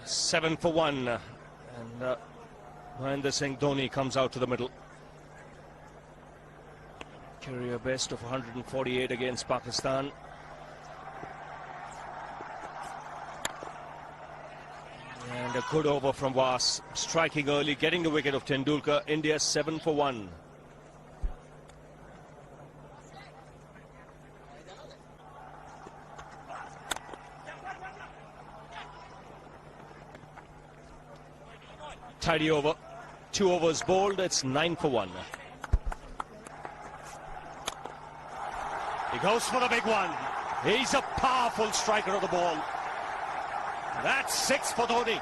7 for 1. And Mahendra Singh Dhoni comes out to the middle. Career best of 148 against Pakistan. And a good over from Was, striking early, getting the wicket of Tendulkar. India 7 for 1. Tidy over. 2 overs bowled. It's 9 for 1. He goes for the big one. He's a powerful striker of the ball. That's 6 for Dhoni.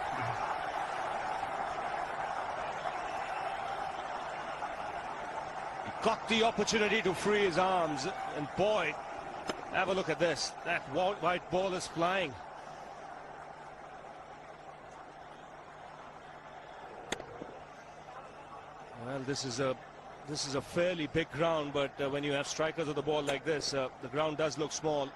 He got the opportunity to free his arms. And boy, have a look at this. That white ball is flying. Well, this is a fairly big ground, but when you have strikers of the ball like this, the ground does look small.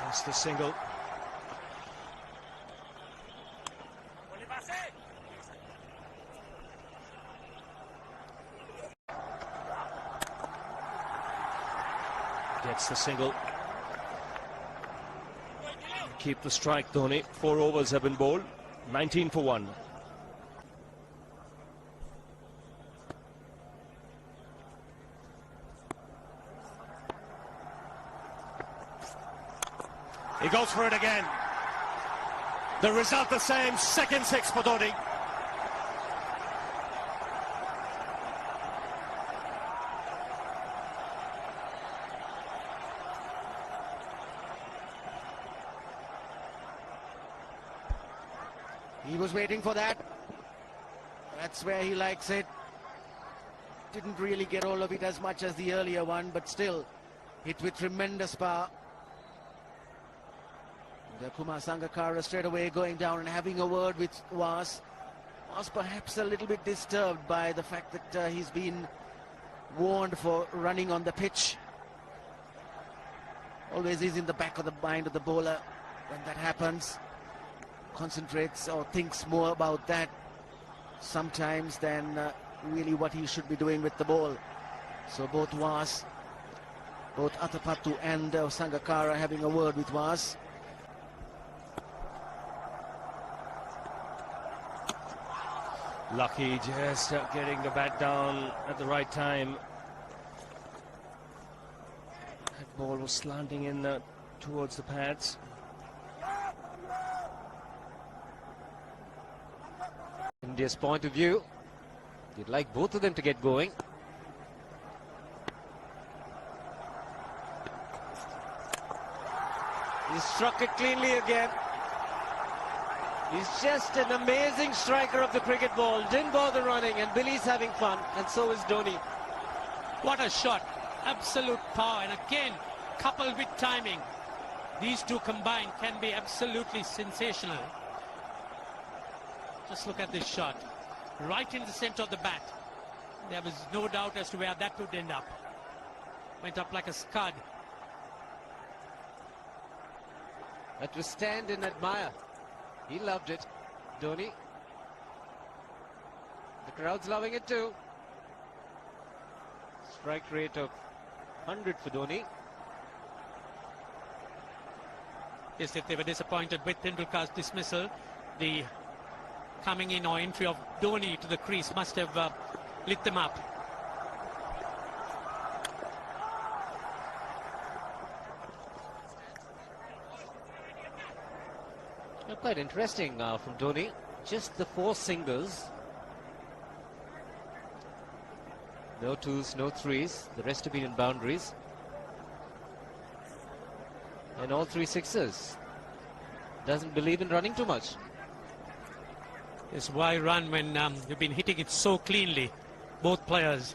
Just a single. Gets the single. Keep the strike, Dhoni. 4 overs have been bowled. 19 for 1. He goes for it again. The result the same. Second 6 for Dhoni. He was waiting for that. That's where he likes it. Didn't really get all of it as much as the earlier one, but still hit with tremendous power. The Kumar Sangakkara straight away going down and having a word with Was perhaps a little bit disturbed by the fact that he's been warned for running on the pitch. Always is in the back of the mind of the bowler when that happens. Concentrates or thinks more about that sometimes than really what he should be doing with the ball. So both Atapattu and Sangakkara having a word with Was. Lucky just getting the bat down at the right time. That ball was slanting in towards the pads. India's point of view, you'd like both of them to get going. He struck it cleanly again. He's just an amazing striker of the cricket ball. Didn't bother running, and Billy's having fun, and so is Dhoni. What a shot. Absolute power, and again, coupled with timing. These two combined can be absolutely sensational. Just look at this shot. Right in the center of the bat. There was no doubt as to where that would end up. Went up like a scud. That was stand and admire. He loved it, Dhoni. The crowd's loving it too. Strike rate of 100 for Dhoni. Yes, if they were disappointed with Tendulkar's dismissal, the coming in or entry of Dhoni to the crease must have lit them up. Quite interesting from Dhoni. Just the 4 singles. No 2s, no 3s. The rest have been in boundaries. And all 3 6s. Doesn't believe in running too much. Yes, why run when you've been hitting it so cleanly, both players.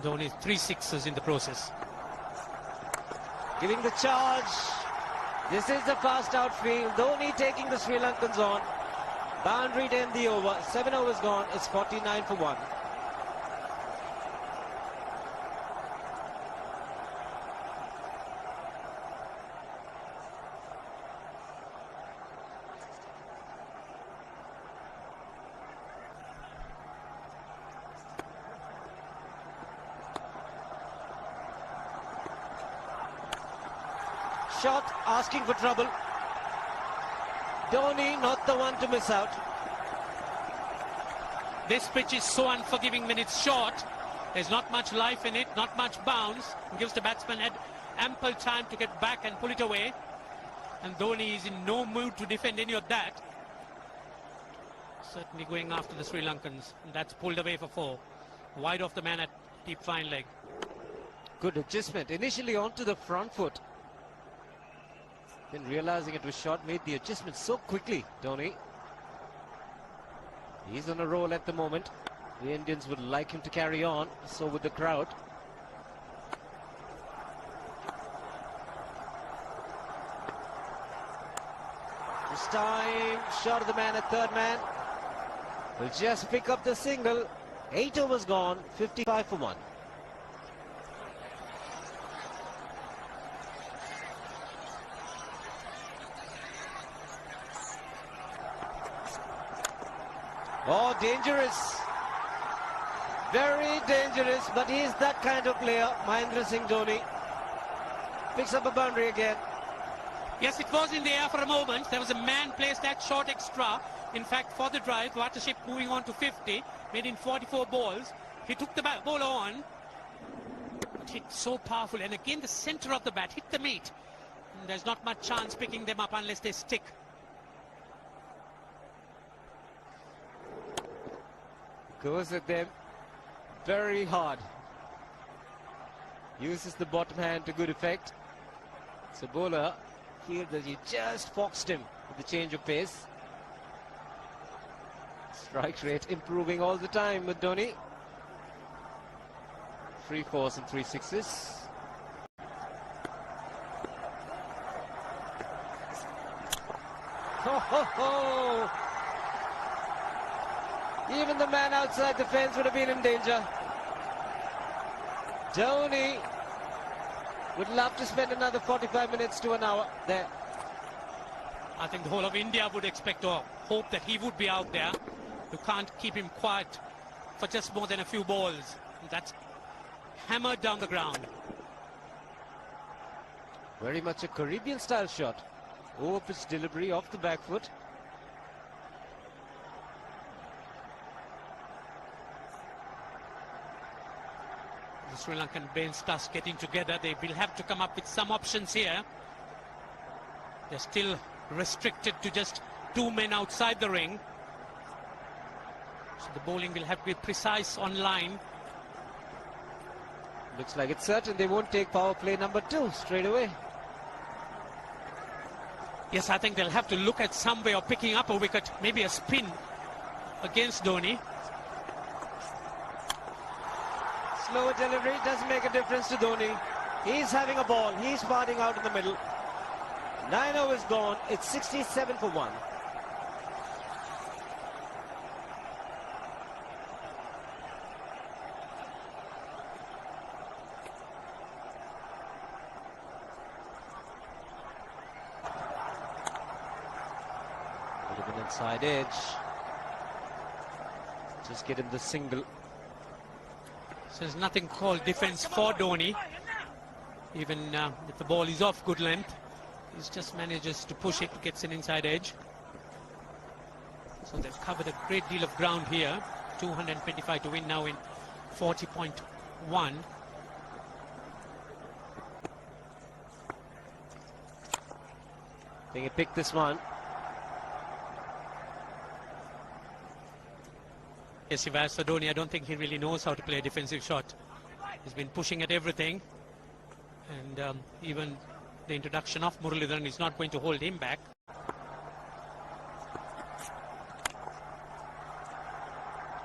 Dhoni 3 6s in the process. Giving the charge. This is the fast outfield. Dhoni taking the Sri Lankans on. Boundary to end the over. 7 overs gone. It's 49 for 1. Shot asking for trouble. Dhoni not the one to miss out. This pitch is so unforgiving when it's short. There's not much life in it, not much bounce. It gives the batsman ample time to get back and pull it away. And Dhoni is in no mood to defend any of that. Certainly going after the Sri Lankans. And that's pulled away for 4. Wide off the man at deep fine leg. Good adjustment. Initially onto the front foot. Then realizing it was short, made the adjustment so quickly, Dhoni. He's on a roll at the moment. The Indians would like him to carry on, so would the crowd. This time, shot of the man at third man. Will just pick up the single. 8 overs gone, 55 for 1. Oh, dangerous. Very dangerous, but he is that kind of player, Mahendra Singh Dhoni. Picks up a boundary again. Yes, it was in the air for a moment. There was a man placed at short extra. In fact, for the drive, Watership moving on to 50, made in 44 balls. He took the ball on, but hit so powerful. And again, the center of the bat hit the meat. And there's not much chance picking them up unless they stick. Goes at them very hard. Uses the bottom hand to good effect. So bowler feels that he just foxed him with the change of pace. Strike rate improving all the time with Dhoni. 3 4s and 3 6s. Ho ho ho! Even the man outside the fence would have been in danger. Dhoni would love to spend another 45 minutes to an hour there. I think the whole of India would expect or hope that he would be out there. You can't keep him quiet for just more than a few balls. That's hammered down the ground. Very much a Caribbean style shot. Over pitch delivery off the back foot. The Sri Lankan bench starts getting together. They will have to come up with some options here. They're still restricted to just 2 men outside the ring. So the bowling will have to be precise on line. Looks like it's certain they won't take power play number 2 straight away. Yes, I think they'll have to look at some way of picking up a wicket, maybe a spin against Dhoni. Slower delivery doesn't make a difference to Dhoni. He's having a ball. He's batting out in the middle. 9 overs gone. It's 67 for 1. Would have been inside edge. Just get him the single. So there's nothing called defense for Dhoni. Even if the ball is off good length, he just manages to push it, gets an inside edge. So they've covered a great deal of ground here. 225 to win now in 40.1. I think he picked this one. Yes, if as for Dhoni, I don't think he really knows how to play a defensive shot. He's been pushing at everything. And even the introduction of Muralidharan is not going to hold him back.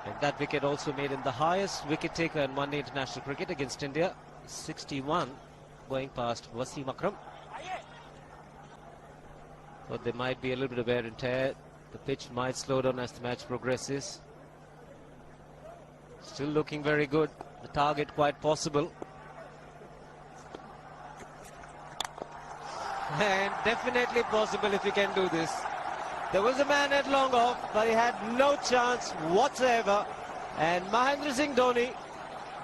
And that wicket also made him the highest wicket taker in one-day international cricket against India. 61, going past Wasim Akram. But there might be a little bit of wear and tear The pitch might slow down as the match progresses. Still looking very good. The target quite possible. And definitely possible if he can do this. There was a man at long off, but he had no chance whatsoever. And Mahendra Singh Dhoni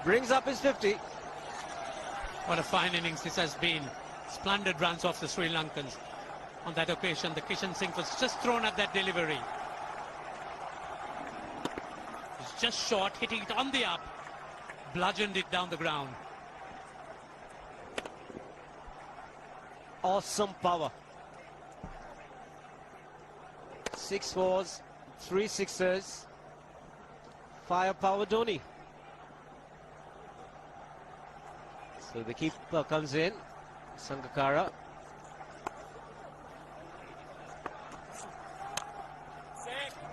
brings up his 50. What a fine innings this has been. Splendid runs off the Sri Lankans. On that occasion, the Kishan Singh was just thrown at that delivery. It's just short, hitting it on the up. Bludgeoned it down the ground. Awesome power. 6 fours, 3 sixers. Firepower Dhoni. So the keeper comes in, Sangakkara.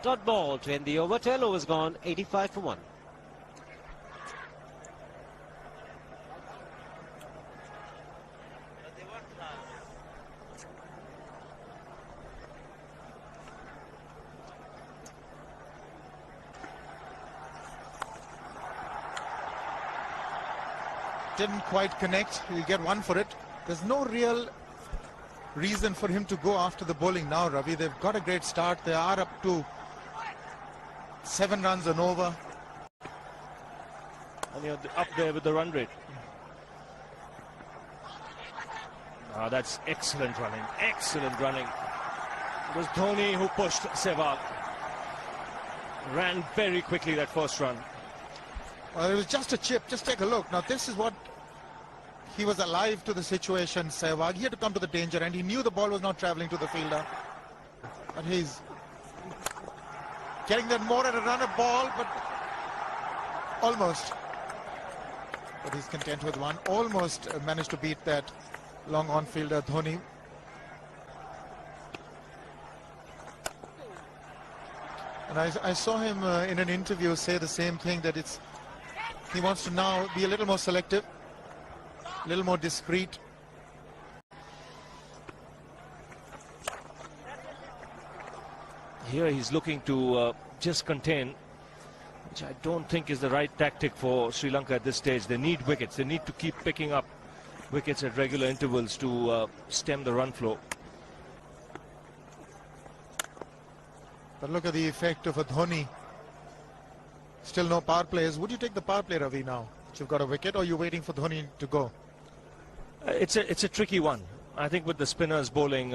Dot ball to end the over. 12 overs gone, 85 for 1. Didn't quite connect. He'll get one for it. There's no real reason for him to go after the bowling now, Ravi. They've got a great start. They are up to 7 runs and over. And you're up there with the run rate. Ah, that's excellent running. Excellent running. It was Dhoni who pushed Sehwag. Ran very quickly that first run. It was just a chip. Just take a look. Now, this is what he was alive to the situation, Sehwag. He had to come to the danger, and he knew the ball was not travelling to the fielder. But he's getting that more at a run of ball, but almost. But he's content with one. Almost managed to beat that long on fielder, Dhoni. And I saw him in an interview say the same thing, that he wants to now be a little more selective, a little more discreet. Here he's looking to just contain, which I don't think is the right tactic for Sri Lanka at this stage. They need wickets. They need to keep picking up wickets at regular intervals to stem the run flow. But look at the effect of a Dhoni. Still no power plays. Would you take the power play, Ravi, now that you've got a wicket, or are you waiting for Dhoni to go? It's a tricky one. I think with the spinners bowling,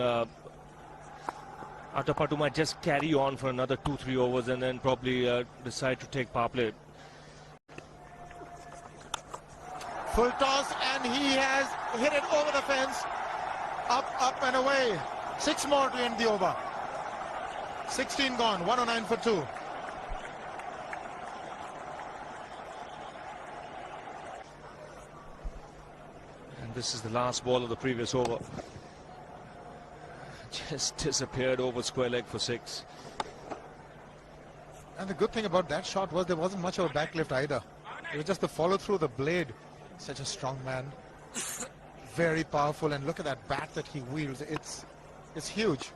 Atapattu might just carry on for another 2-3 overs and then probably decide to take power play. Full toss, and he has hit it over the fence. Up and away. 6 more to end the over. 16 gone, 109 for 2. And this is the last ball of the previous over. Just disappeared over square leg for 6. And the good thing about that shot was there wasn't much of a backlift either. It was just the follow through the blade. Such a strong man. Very powerful, and look at that bat that he wields. It's huge.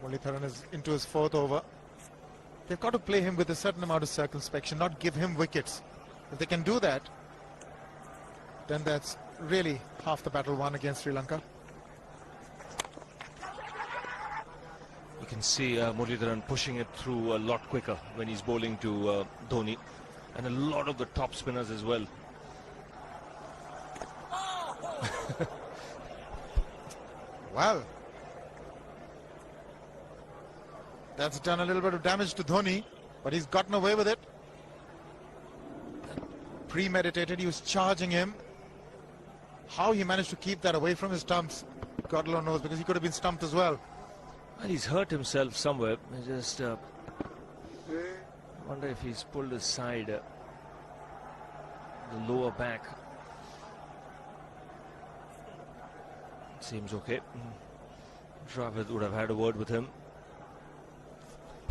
Mullitharan is into his 4th over. They've got to play him with a certain amount of circumspection, not give him wickets. If they can do that, then that's really half the battle won against Sri Lanka. You can see Mullitharan pushing it through a lot quicker when he's bowling to Dhoni, and a lot of the top spinners as well. Well, that's done a little bit of damage to Dhoni, but he's gotten away with it. Premeditated, he was charging him. How he managed to keep that away from his stumps, God alone knows, because he could have been stumped as well. Well, he's hurt himself somewhere. I just wonder if he's pulled aside the lower back. Seems okay. Dravid would have had a word with him.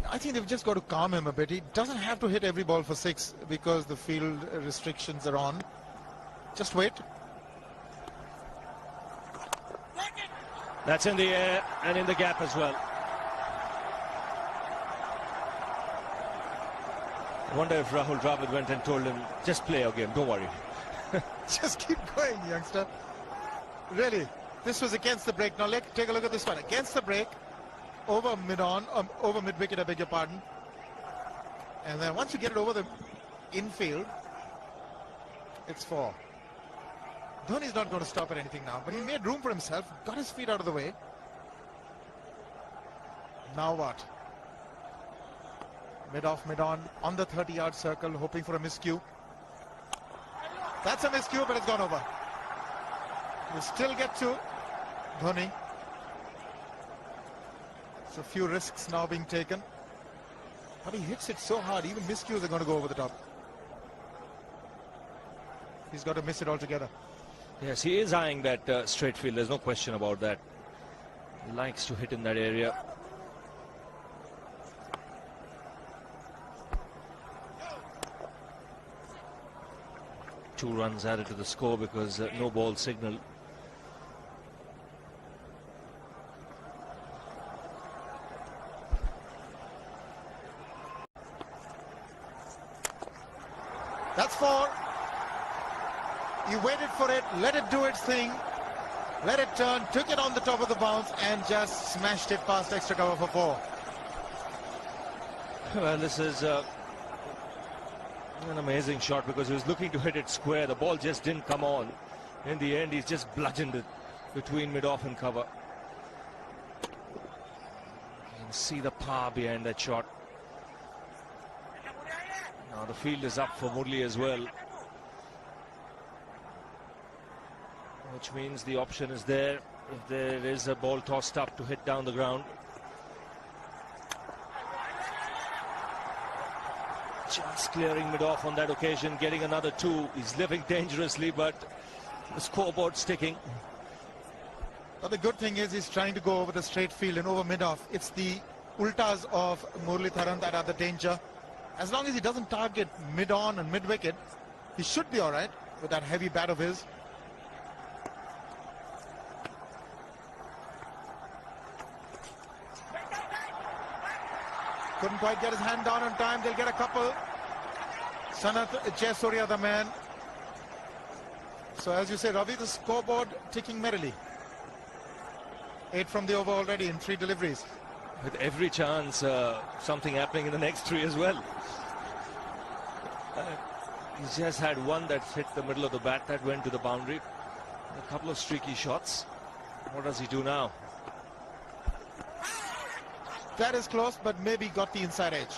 I think they've just got to calm him a bit. He doesn't have to hit every ball for 6 because the field restrictions are on. Just wait. That's in the air and in the gap as well. I wonder if Rahul Dravid went and told him, just play your game, don't worry. Just keep going, youngster. Really, this was against the break. Now take a look at this one. Against the break, over mid-on, over mid-wicket, I beg your pardon. And then once you get it over the infield, it's 4. Dhoni's not going to stop at anything now, but he made room for himself, got his feet out of the way. Now what? Mid-off, mid-on, on the 30-yard circle, hoping for a miscue. That's a miscue, but it's gone over. We'll still get to Dhoni. So a few risks now being taken. But he hits it so hard, even miscues are going to go over the top. He's got to miss it altogether. Yes, he is eyeing that straight field. There's no question about that. He likes to hit in that area. Two runs added to the score because no ball signal. That's 4. He waited for it, let it do its thing, let it turn, took it on the top of the bounce and just smashed it past extra cover for 4. Well, this is an amazing shot because he was looking to hit it square. The ball just didn't come on. In the end, he's just bludgeoned it between mid-off and cover. You can see the power behind that shot. Now the field is up for Murli as well, which means the option is there if there is a ball tossed up to hit down the ground. Just clearing mid-off on that occasion, getting another 2. He's living dangerously, but the scoreboard sticking. But the good thing is he's trying to go over the straight field and over mid-off. It's the ultas of Muralitharan that are the danger. As long as he doesn't target mid-on and mid-wicket, he should be all right with that heavy bat of his. Couldn't quite get his hand down on time. They'll get a couple. Sanath Jayasuriya, the man. So as you say, Ravi, the scoreboard ticking merrily. 8 from the over already in 3 deliveries. With every chance, something happening in the next 3 as well. He's just had one that hit the middle of the bat that went to the boundary. A couple of streaky shots. What does he do now? That is close, but maybe got the inside edge.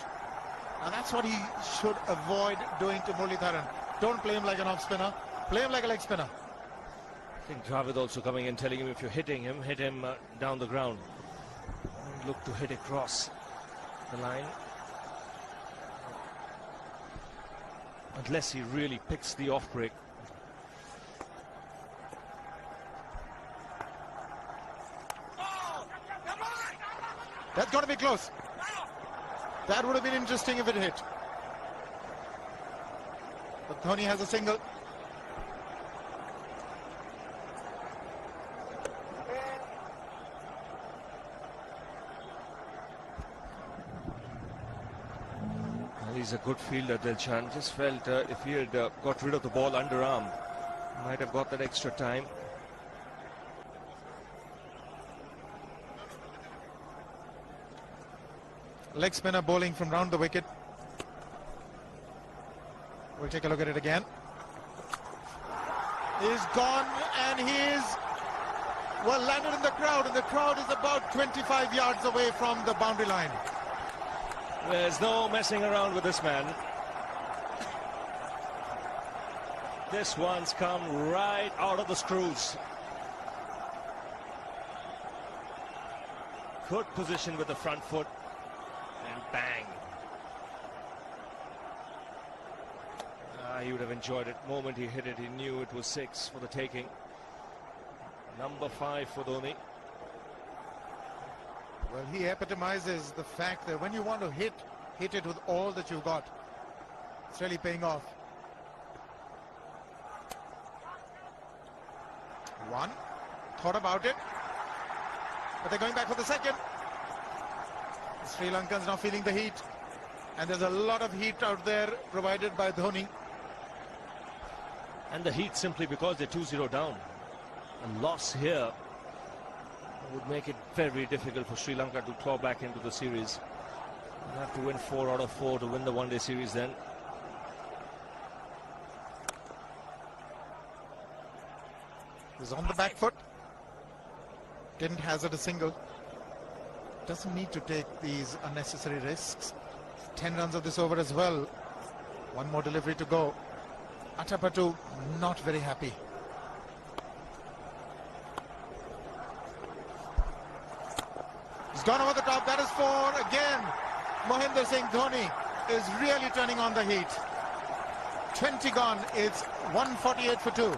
And that's what he should avoid doing to Muralitharan. Don't play him like an off spinner. Play him like a leg spinner. I think Dravid also coming in telling him if you're hitting him, hit him down the ground. Don't look to hit across the line. Unless he really picks the off break. That's got to be close. That would have been interesting if it hit. But Dhoni has a single. Well, he's a good fielder, Dilshan. Just felt if he had got rid of the ball underarm, might have got that extra time. Leg spinner bowling from round the wicket. We'll take a look at it again. He's gone and he is, well, landed in the crowd, and the crowd is about 25 yards away from the boundary line. There's no messing around with this man. This one's come right out of the screws. Good position with the front foot. And bang. He would have enjoyed it. The moment he hit it, he knew it was 6 for the taking. Number 5 for Dhoni. Well, he epitomizes the fact that when you want to hit it with all that you've got. It's really paying off. 1. Thought about it. but they're going back for the second. The Sri Lankans now feeling the heat, and there's a lot of heat out there provided by Dhoni. And the heat simply because they're 2-0 down. A loss here would make it very difficult for Sri Lanka to claw back into the series. They'll have to win 4 out of 4 to win the one-day series then. He's on the back foot. Didn't hazard a single. Doesn't need to take these unnecessary risks. 10 runs of this over as well. One more delivery to go. Atapattu not very happy. He's gone over the top. That is 4 again. Mahendra Singh Dhoni is really turning on the heat. 20 gone. It's 148 for 2.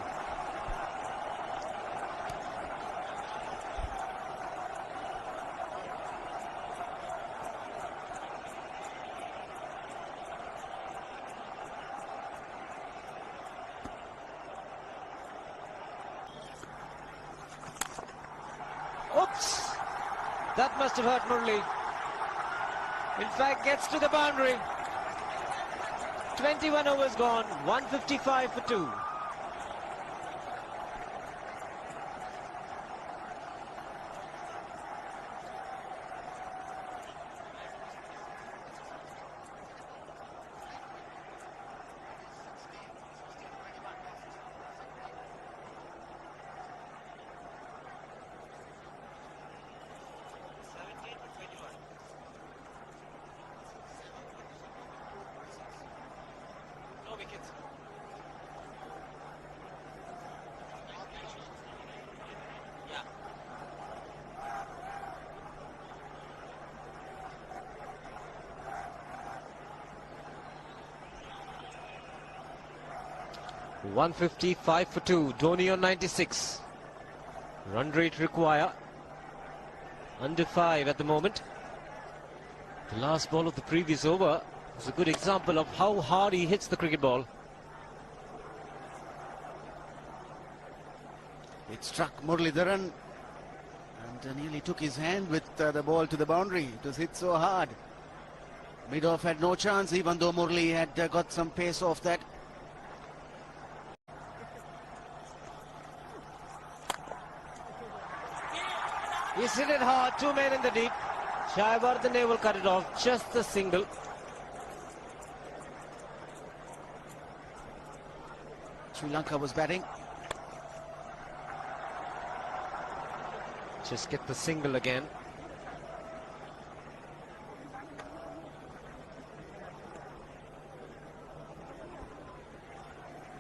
Oops! That must have hurt Murli. In fact, gets to the boundary. 21 overs gone, 155 for 2. Yeah. 155 for 2. Dhoni on 96. Run rate require under 5 at the moment. The last ball of the previous over was a good example of how hard he hits the cricket ball. It struck Muralidharan and nearly took his hand with the ball to the boundary. It was hit so hard. Mid-off had no chance, even though Murli had got some pace off that. He's hit it hard, 2 men in the deep. Jayawardene will cut it off, just a single. Sri Lanka was batting. Just get the single again.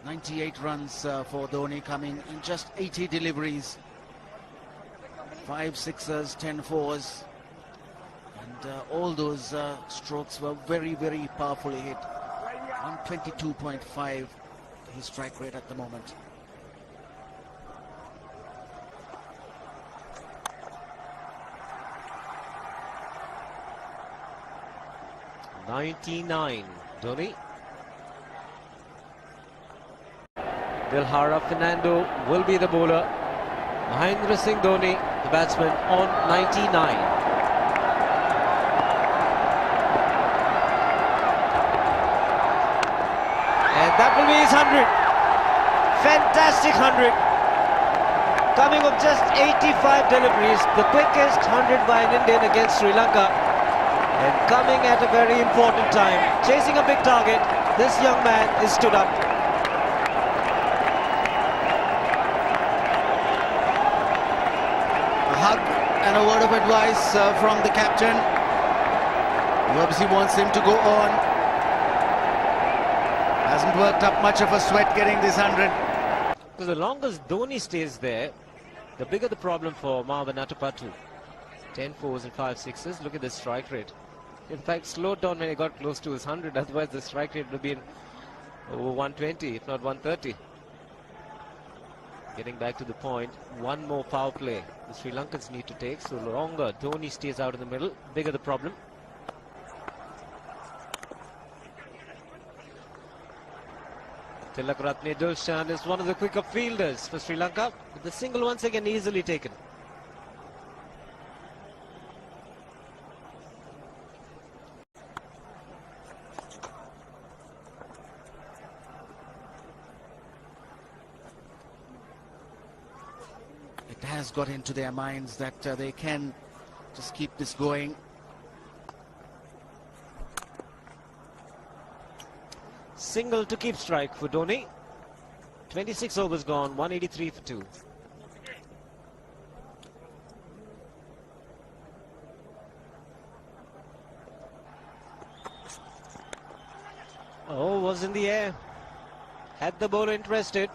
.98 runs for Dhoni, coming in just 80 deliveries. 5 sixers, 10 fours. And all those strokes were very powerfully hit. 122.5 his strike rate at the moment. .99, Dhoni. Dilhara Fernando will be the bowler. Mahendra Singh Dhoni, the batsman, on 99. And that will be his 100. Fantastic 100. Coming of just 85 deliveries, the quickest 100 by an Indian against Sri Lanka. And coming at a very important time, chasing a big target, this young man is stood up. A hug and a word of advice from the captain. He obviously wants him to go on. Hasn't worked up much of a sweat getting this 100. Because the longer Dhoni stays there, the bigger the problem for Marwan Atapattu. 10 fours and 5 sixes. Look at the strike rate. In fact, slowed down when he got close to his 100. Otherwise, the strike rate would have been over 120, if not 130. Getting back to the point, one more power play the Sri Lankans need to take. So longer Dhoni stays out in the middle, bigger the problem. Tilakratne Dulshan is one of the quicker fielders for Sri Lanka. But the single once again easily taken. it has got into their minds that they can just keep this going. Single to keep strike for Dhoni. 26 overs gone, 183 for 2. Oh, was in the air. Had the bowler interested.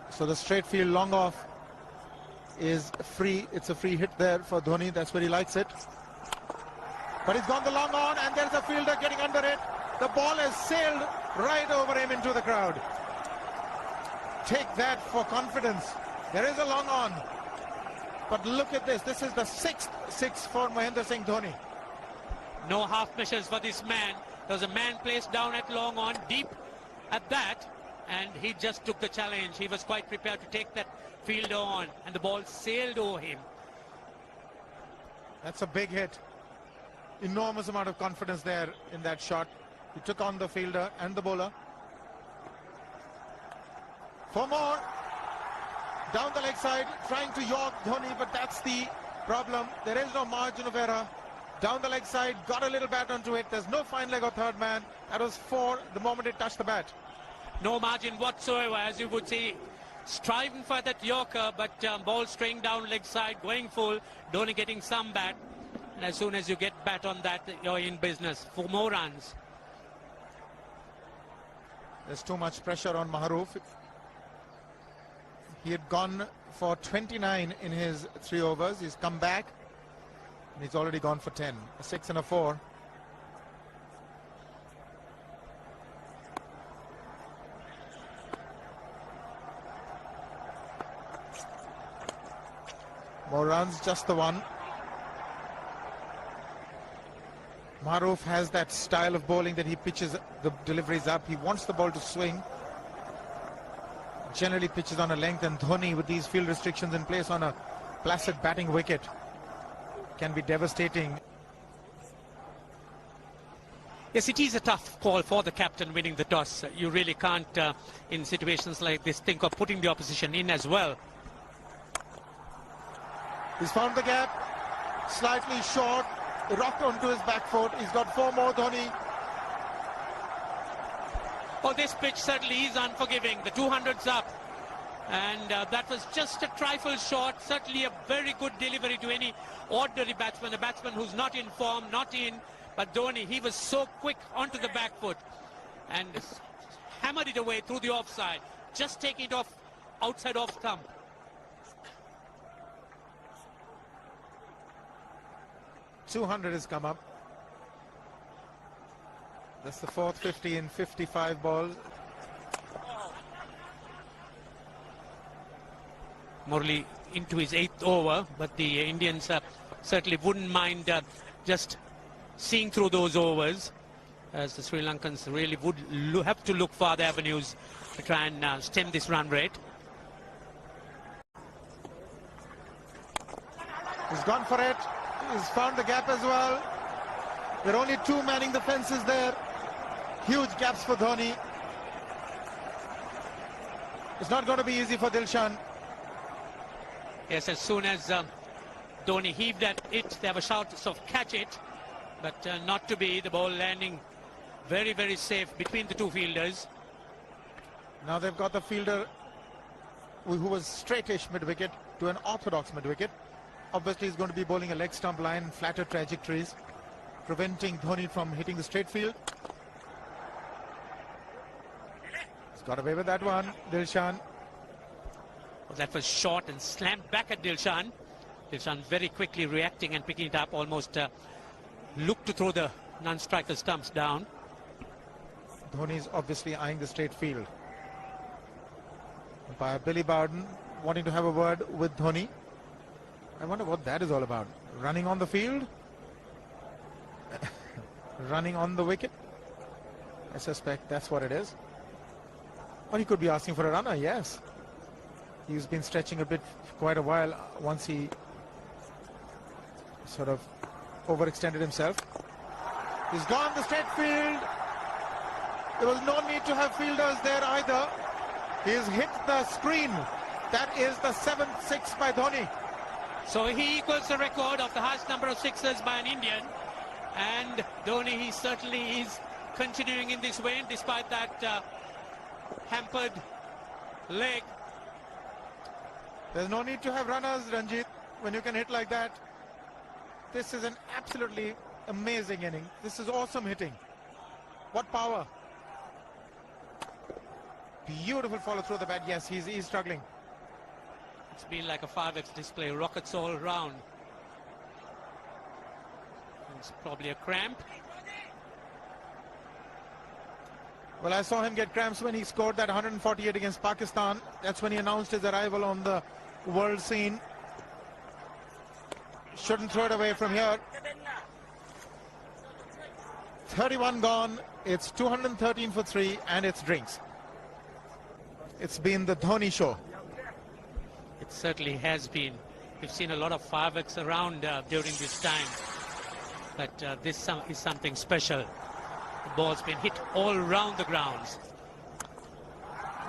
So the straight field long off is free. It's a free hit there for Dhoni. That's where he likes it. But he's gone the long on, and there's a fielder getting under it. The ball has sailed right over him into the crowd. Take that for confidence. There is a long on. But look at this. This is the 6th six for Mahendra Singh Dhoni. No half measures for this man. There was a man placed down at long on, deep at that, and he just took the challenge. He was quite prepared to take that fielder on, and the ball sailed over him. That's a big hit. Enormous amount of confidence there in that shot. He took on the fielder and the bowler. For more. Down the leg side, trying to york Dhoni, but that's the problem. There is no margin of error. Down the leg side, got a little bat onto it. There's no fine leg or third man. That was 4 the moment it touched the bat. No margin whatsoever, as you would see. Striving for that yorker, but ball straying down leg side, going full. Dhoni getting some bat. And as soon as you get bat on that, you're in business for more runs. There's too much pressure on Maharoof. He had gone for 29 in his 3 overs. He's come back. And he's already gone for 10. A 6 and a 4. More runs, just the one. Maharoof has that style of bowling that he pitches the deliveries up. He wants the ball to swing. Generally pitches on a length, and Dhoni, with these field restrictions in place on a placid batting wicket, can be devastating. Yes, it is a tough call for the captain winning the toss. You really can't, in situations like this, think of putting the opposition in as well. He's found the gap, slightly short, rocked onto his back foot. He's got 4 more, Dhoni. Oh, this pitch certainly is unforgiving. The 200's up. And that was just a trifle short. Certainly a very good delivery to any ordinary batsman. A batsman who's not in form, not in. But Dhoni, he was so quick onto the back foot. And hammered it away through the offside. Just taking it off, outside off stump. .200 has come up. That's the 4th 50 in 55 balls. Murali into his 8th over, but the Indians certainly wouldn't mind just seeing through those overs, as the Sri Lankans really would have to look for other avenues to try and stem this run rate. He's gone for it. He's found the gap as well. There are only 2 manning the fences there. Huge gaps for Dhoni. It's not going to be easy for Dilshan. Yes, as soon as Dhoni heaved at it, they have a shout of catch it, but not to be. The ball landing very, very safe between the 2 fielders. Now they've got the fielder who was straightish mid-wicket to an orthodox mid-wicket. Obviously he's going to be bowling a leg stump line, flatter trajectories, preventing Dhoni from hitting the straight field. He's got away with that one, Dilshan. Well, that was short and slammed back at Dilshan. Dilshan very quickly reacting and picking it up, almost looked to throw the non-striker stumps down. Dhoni's obviously eyeing the straight field. Umpire Billy Bowden wanting to have a word with Dhoni. I wonder what that is all about. Running on the field? Running on the wicket? I suspect that's what it is. Or he could be asking for a runner, yes. He's been stretching a bit for quite a while once he sort of overextended himself. He's gone the straight field. There was no need to have fielders there either. He's hit the screen. That is the 7th six by Dhoni. So he equals the record of the highest number of sixes by an Indian. And Dhoni, he certainly is continuing in this vein despite that hampered leg. There's no need to have runners, Ranjit, when you can hit like that. This is an absolutely amazing inning. This is awesome hitting. What power. Beautiful follow through the bat. Yes, he's struggling. It's been like a 5x display, rockets all around. It's probably a cramp. Well, I saw him get cramps when he scored that 148 against Pakistan. That's when he announced his arrival on the world scene. Shouldn't throw it away from here. 31 gone. It's 213 for 3 and it's drinks. It's been the Dhoni show. It certainly has been. We've seen a lot of 5x around during this time. But this is something special. The ball's been hit all around the grounds.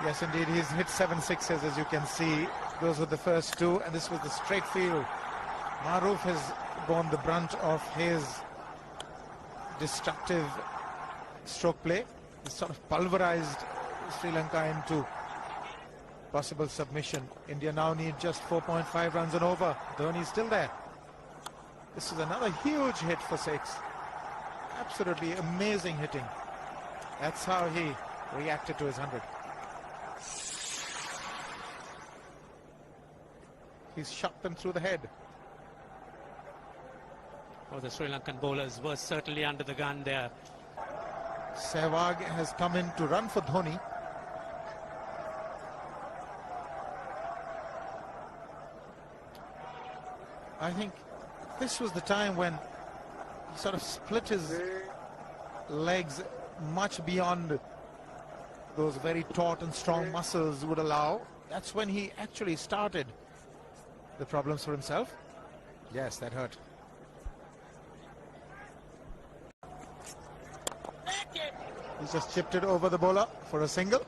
Yes, indeed. He's hit 7 sixes, as you can see. Those were the first 2, and this was the straight field. Maroof has borne the brunt of his destructive stroke play. He's sort of pulverized Sri Lanka into possible submission. India now need just 4.5 runs and over. Dhoni's still there. This is another huge hit for 6. Absolutely amazing hitting. That's how he reacted to his 100. He's shot them through the head. Oh, the Sri Lankan bowlers were certainly under the gun there. Sehwag has come in to run for Dhoni. I think this was the time when he sort of split his legs much beyond those very taut and strong muscles would allow. That's when he actually started the problems for himself. Yes, that hurt. He's just chipped it over the bowler for a single.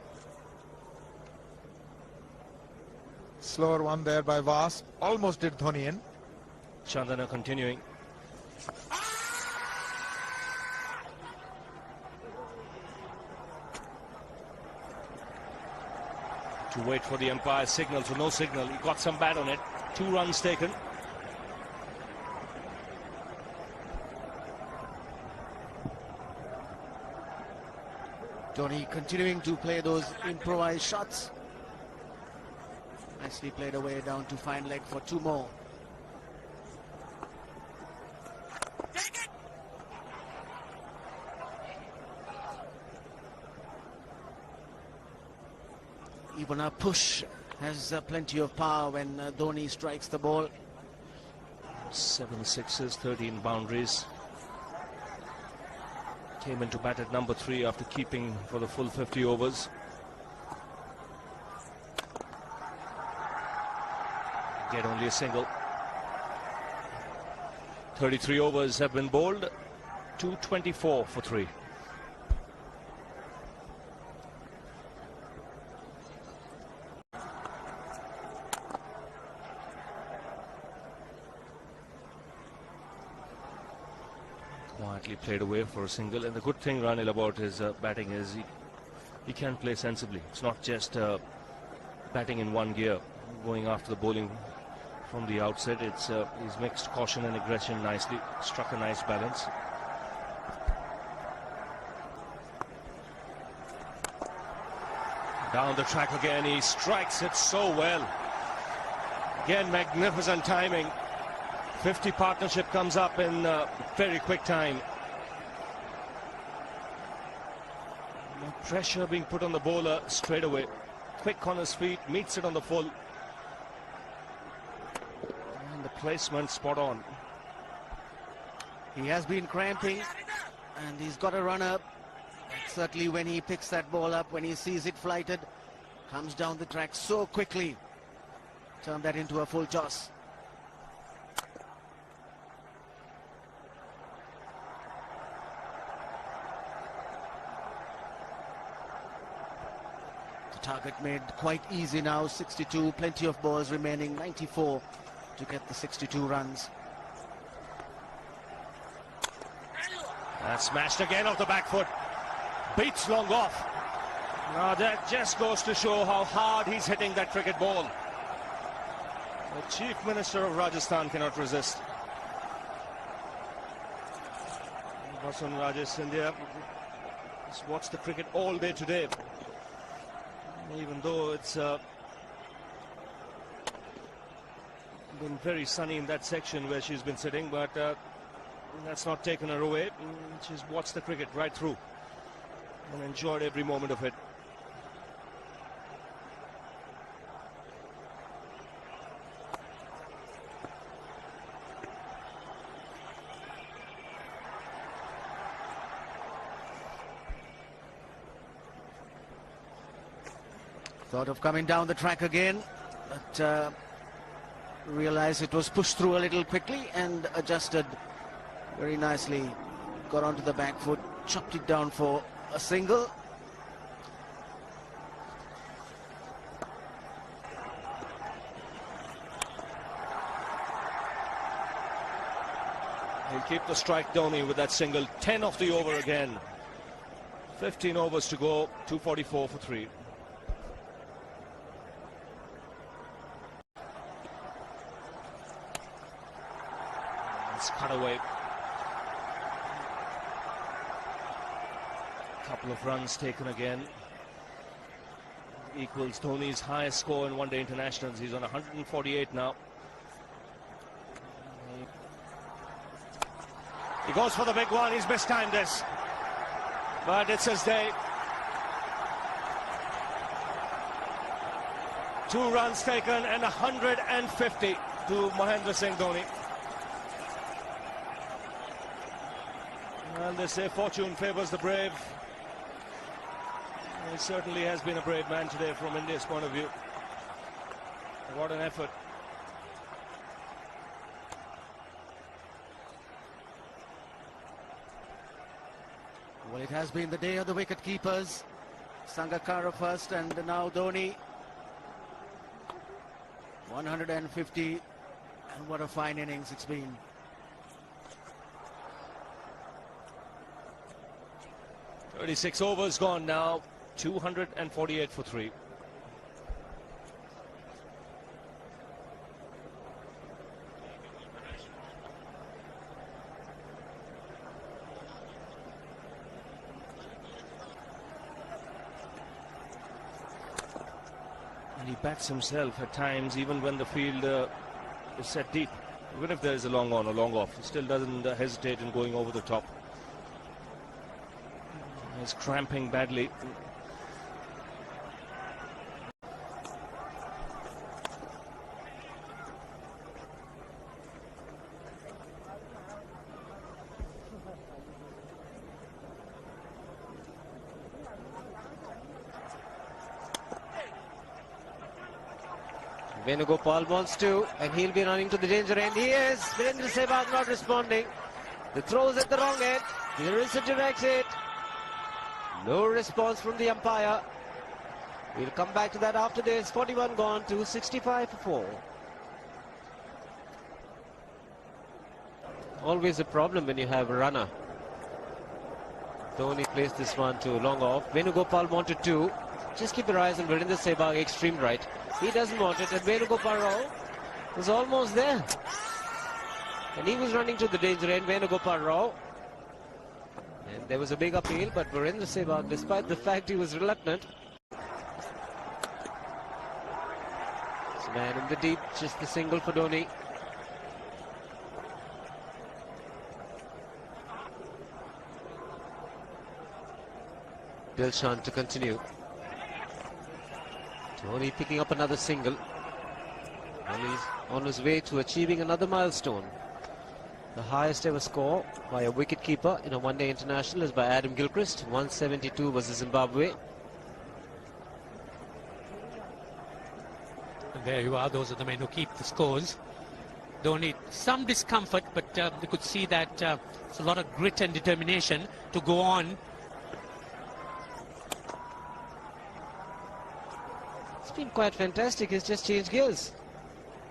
Slower one there by Vas. Almost did Dhoni in. Chandana continuing. To wait for the umpire's signal, so no signal. He got some bat on it. 2 runs taken. Dhoni continuing to play those improvised shots. Nicely played away down to fine leg for 2 more. Even a push has plenty of power when Dhoni strikes the ball. 7 sixes, 13 boundaries. Came into bat at number 3 after keeping for the full 50 overs. Get only a single. 33 overs have been bowled. 224 for 3. Quietly played away for a single, and the good thing, Ranil, about his batting is he can play sensibly. It's not just batting in one gear, going after the bowling from the outset. It's he's mixed caution and aggression nicely, struck a nice balance. Down the track again, he strikes it so well. Again, magnificent timing. 50 partnership comes up in very quick time. No pressure being put on the bowler straight away. Quick on his feet, meets it on the full. And the placement spot on. He has been cramping and he's got a runner. Certainly when he picks that ball up, when he sees it flighted, comes down the track so quickly. Turn that into a full toss. Target made quite easy now, 62, plenty of balls remaining, 94 to get the 62 runs. And smashed again off the back foot. Beats long off. Now that just goes to show how hard he's hitting that cricket ball. The Chief Minister of Rajasthan cannot resist. Vasan Rajesh India has watched the cricket all day today. Even though it's been very sunny in that section where she's been sitting, but that's not taken her away. She's watched the cricket right through and enjoyed every moment of it. Thought of coming down the track again, but realized it was pushed through a little quickly and adjusted very nicely. Got onto the back foot, chopped it down for a single. He'll keep the strike, Dhoni, with that single. 10 off the over again. 15 overs to go, 244 for 3. It's cut away. Couple of runs taken again. Equals Dhoni's highest score in one-day internationals. He's on 148 now. He goes for the big one. He's mistimed this, but it's his day. 2 runs taken and 150 to Mahendra Singh Dhoni. Well, they say fortune favours the brave. He certainly has been a brave man today from India's point of view. What an effort. Well, it has been the day of the wicket keepers. Sangakkara first and now Dhoni. 150, and what a fine innings it's been. Thirty-six overs gone now, 248 for 3. And he bats himself at times, even when the field is set deep. Even if there is a long on or long off, he still doesn't hesitate in going over the top. He's cramping badly. Venugopal wants to, and he'll be running to the danger end. He is. Virendra Sehwag not responding. The throw's at the wrong end. Here is a direct hit. No response from the umpire. We'll come back to that after this. 41 gone to 65 for 4. Always a problem when you have a runner. Dhoni placed this one to long off. Venugopal wanted to. Just keep your eyes on Virendra Sehwag, extreme right. He doesn't want it, and Venugopal Rao was almost there. And he was running to the danger end, Venugopal Rao. And there was a big appeal, but Virendra Sehwag, despite the fact he was reluctant. It's man in the deep, just the single for Dhoni. Dilshan to continue. Dhoni picking up another single, and he's on his way to achieving another milestone. The highest ever score by a wicketkeeper in a one-day international is by Adam Gilchrist. 172 was Zimbabwe. And there you are, those are the men who keep the scores. Dhoni, some discomfort, but you could see that it's a lot of grit and determination to go on. been quite fantastic. He's just changed gears.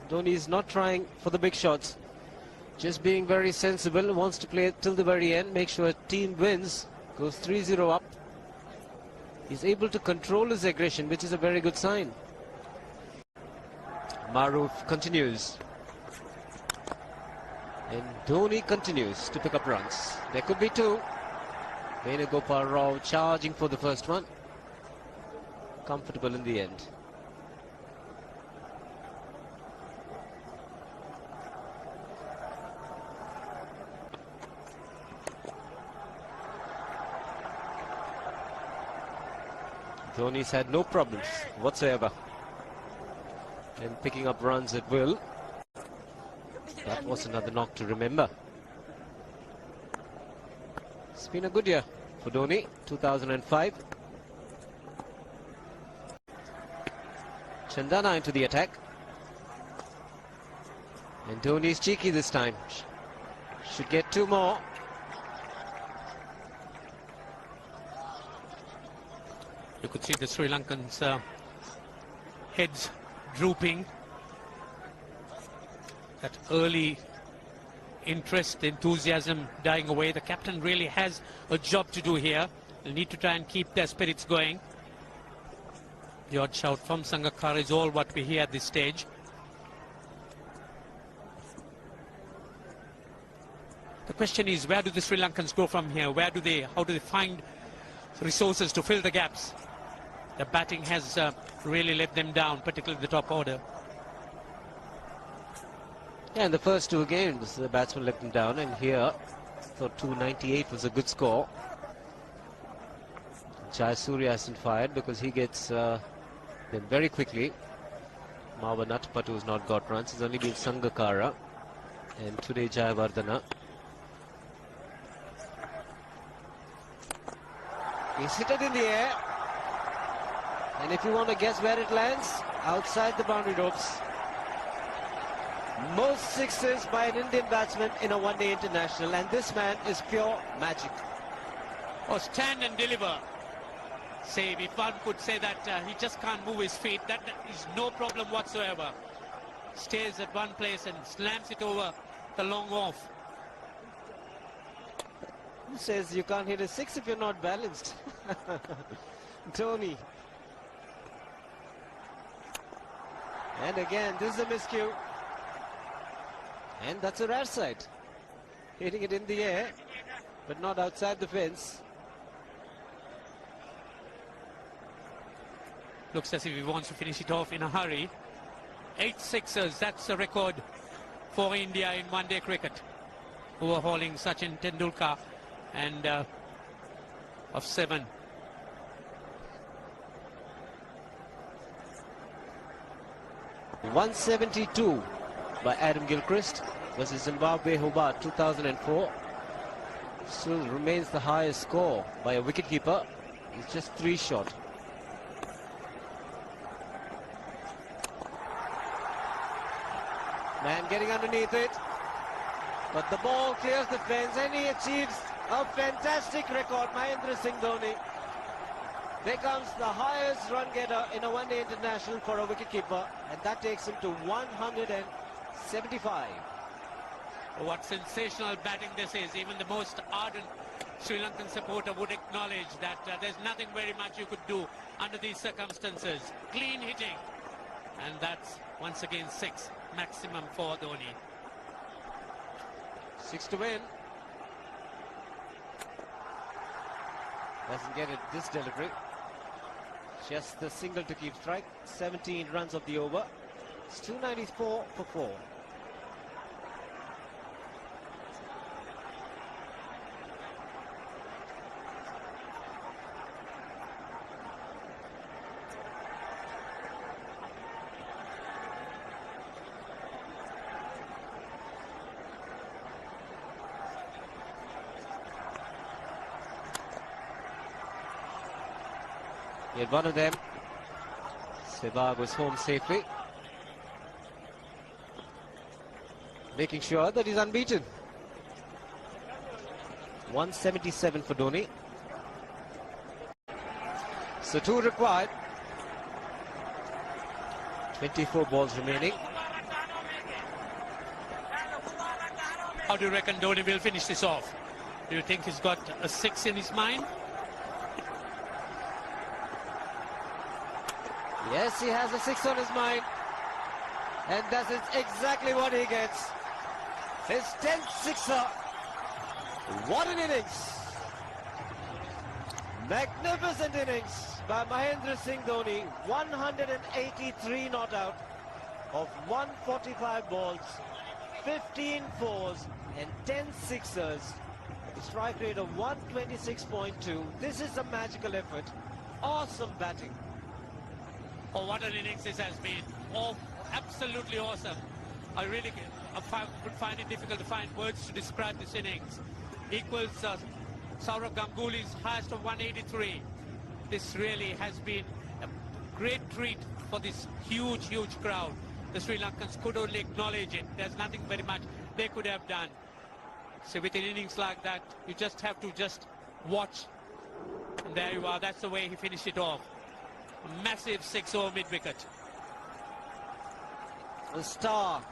Dhoni is not trying for the big shots. Just being very sensible, wants to play till the very end, make sure team wins, goes 3-0 up. He's able to control his aggression, which is a very good sign. Maruf continues. And Dhoni continues to pick up runs. There could be two. Venugopal Rao charging for the first one. Comfortable in the end. Dhoni's had no problems whatsoever in picking up runs at will. That was another knock to remember. It's been a good year for Dhoni, 2005. Chandana into the attack. And Dhoni's cheeky this time. Should get two more. You could see the Sri Lankans' heads drooping. That early interest, enthusiasm dying away. The captain really has a job to do here. They'll need to try and keep their spirits going. The odd shout from Sangakkara is all what we hear at this stage. The question is, where do the Sri Lankans go from here? How do they find resources to fill the gaps? The batting has really let them down, particularly the top order. Yeah, in the first two games, the batsman let them down, and here, I thought 298 was a good score. Jayasuriya hasn't fired because he gets them very quickly. Mawa Natpatu has not got runs. It's only been Sangakkara and today Jayawardena. He's hit it in the air. And if you want to guess where it lands, outside the boundary ropes. Most sixes by an Indian batsman in a one-day international, and this man is pure magic. Oh, stand and deliver. Save, if one could say that he just can't move his feet, that is no problem whatsoever. Stays at one place and slams it over the long off. Who says you can't hit a six if you're not balanced? Dhoni. And again, this is a miscue. And that's a rare sight. Hitting it in the air, but not outside the fence. Looks as if he wants to finish it off in a hurry. 8 sixes, that's a record for India in one-day cricket. Overhauling Sachin Tendulkar and of 7. .172 by Adam Gilchrist versus Zimbabwe Hobart 2004. Still remains the highest score by a wicketkeeper. He's just 3 short. Man getting underneath it, but the ball clears the fence and he achieves a fantastic record. Mahendra Singh Dhoni becomes the highest run getter in a one-day international for a wicketkeeper, and that takes him to 175. What sensational batting this is. Even the most ardent Sri Lankan supporter would acknowledge that there's nothing very much you could do under these circumstances. Clean hitting, and that's once again 6 maximum for Dhoni. 6 to win. Doesn't get it this delivery. Just the single to keep strike. 17 runs of the over. It's 294 for 4. He had one of them. Sehwag was home safely, making sure that he's unbeaten. 177 for Dhoni. So 2 required. 24 balls remaining. How do you reckon Dhoni will finish this off? Do you think he's got a 6 in his mind? Yes, he has a 6 on his mind. And that is exactly what he gets. His 10th sixer. What an innings. Magnificent innings by Mahendra Singh Dhoni. 183 not out of 145 balls, 15 fours and 10 sixers. A strike rate of 126.2. This is a magical effort. Awesome batting. Oh, what an innings this has been. Oh, absolutely awesome. I really would find it difficult to find words to describe this innings. Equals Sourav Ganguly's highest of 183. This really has been a great treat for this huge, huge crowd. The Sri Lankans could only acknowledge it. There's nothing very much they could have done. So with an innings like that, you just have to just watch. And there you are. That's the way he finished it off. A massive 6-over mid-wicket. The star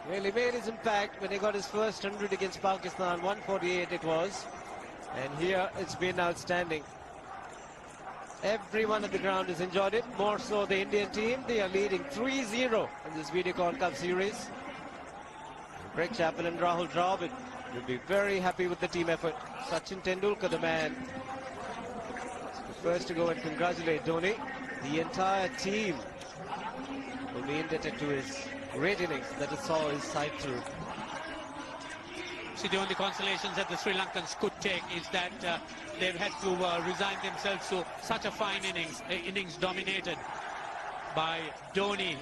really made his impact when he got his first 100 against Pakistan. 148 it was. And here it's been outstanding. Everyone at the ground has enjoyed it. More so the Indian team. They are leading 3-0 in this Videocon Cup series. Greg Chappell and Rahul Dravid will be very happy with the team effort. Sachin Tendulkar, the man, the first to go and congratulate Dhoni. The entire team will be indebted to his great innings that it saw his side through. See, the only consolations that the Sri Lankans could take is that they've had to resign themselves to such a fine innings dominated by Dhoni.